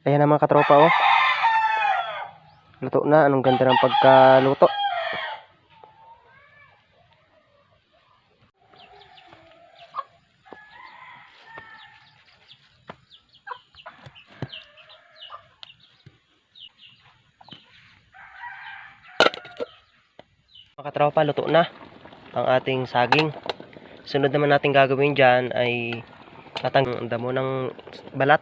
Ayan na mga katropa, oh. Luto na. Anong ganda ng pagkaluto. Mga katropa, luto na ang ating saging. Sunod naman natin gagawin dyan ay tatanggalin ang damo ng balat.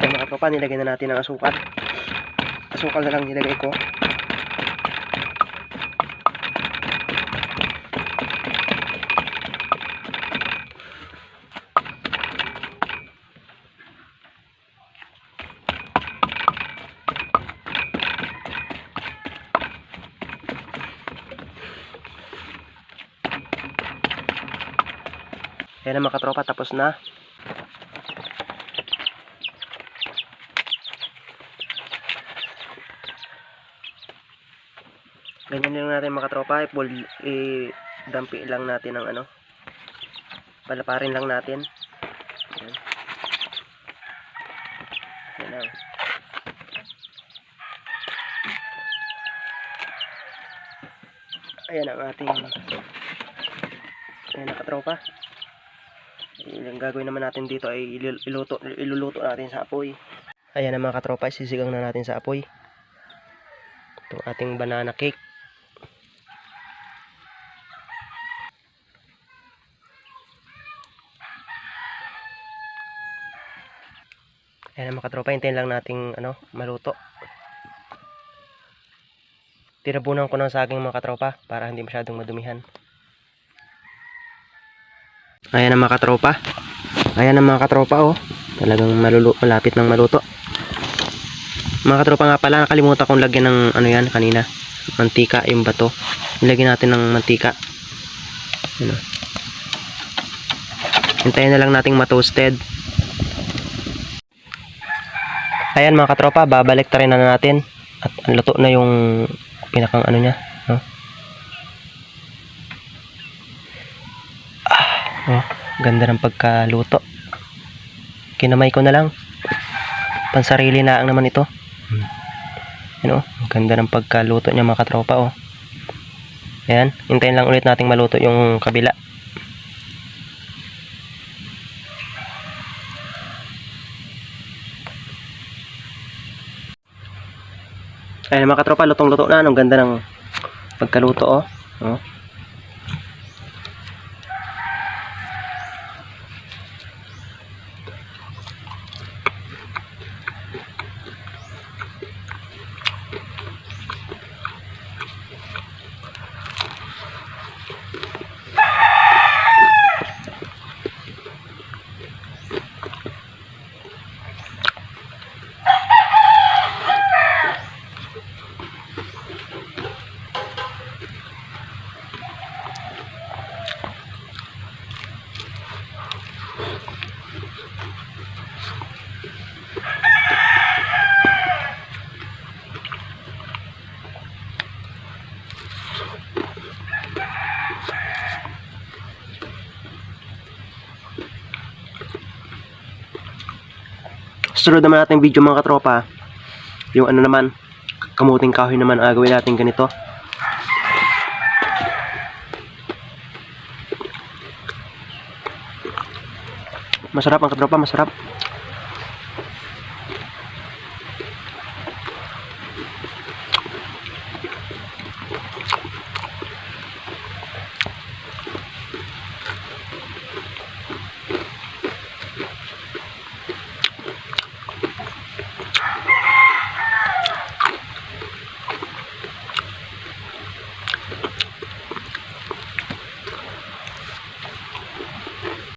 Mga katropa, nilagay na natin ang asukal. Asukal na lang nilagay ko. Ayan na mga katropa, tapos na. Ganyan lang natin mga katropa, i-dampi lang natin ng ano, palaparin lang natin. Ayan. Ayan lang. Ayan ang ating, ayan na katropa. Yung gagawin naman natin dito ay iluluto natin sa apoy. Ayan na mga katropa, sisigang na natin sa apoy itong ating banana cake. Ayan mga katropa, hintayin lang nating maluto. Tinabunan ko ng saging mga katropa para hindi masyadong madumihan. Ayan ang mga katropa. Ayan ang mga katropa, oh. Talagang malapit ng maluto. Mga katropa nga pala, nakalimutan kong lagyan ng yan kanina. Mantika, yung bato. Nilagyan natin ng mantika. Hintayin na lang nating matoasted. Ayan mga katropa, babalik rin na natin. At luto na yung pinakang niya. Ganda ng pagkaluto. Kinamay ko na lang. Pansarili na naman ito. Ganda ng pagkaluto niya mga katropa, oh. Ayan, hintayin lang ulit nating maluto yung kabila. Ayan mga katropa, lutong-luto na. Ang ganda ng pagkaluto, oh. Sunod naman natin video mga katropa, yung naman, kamuting kahoy naman gawin natin ganito. Masarap mga katropa, masarap.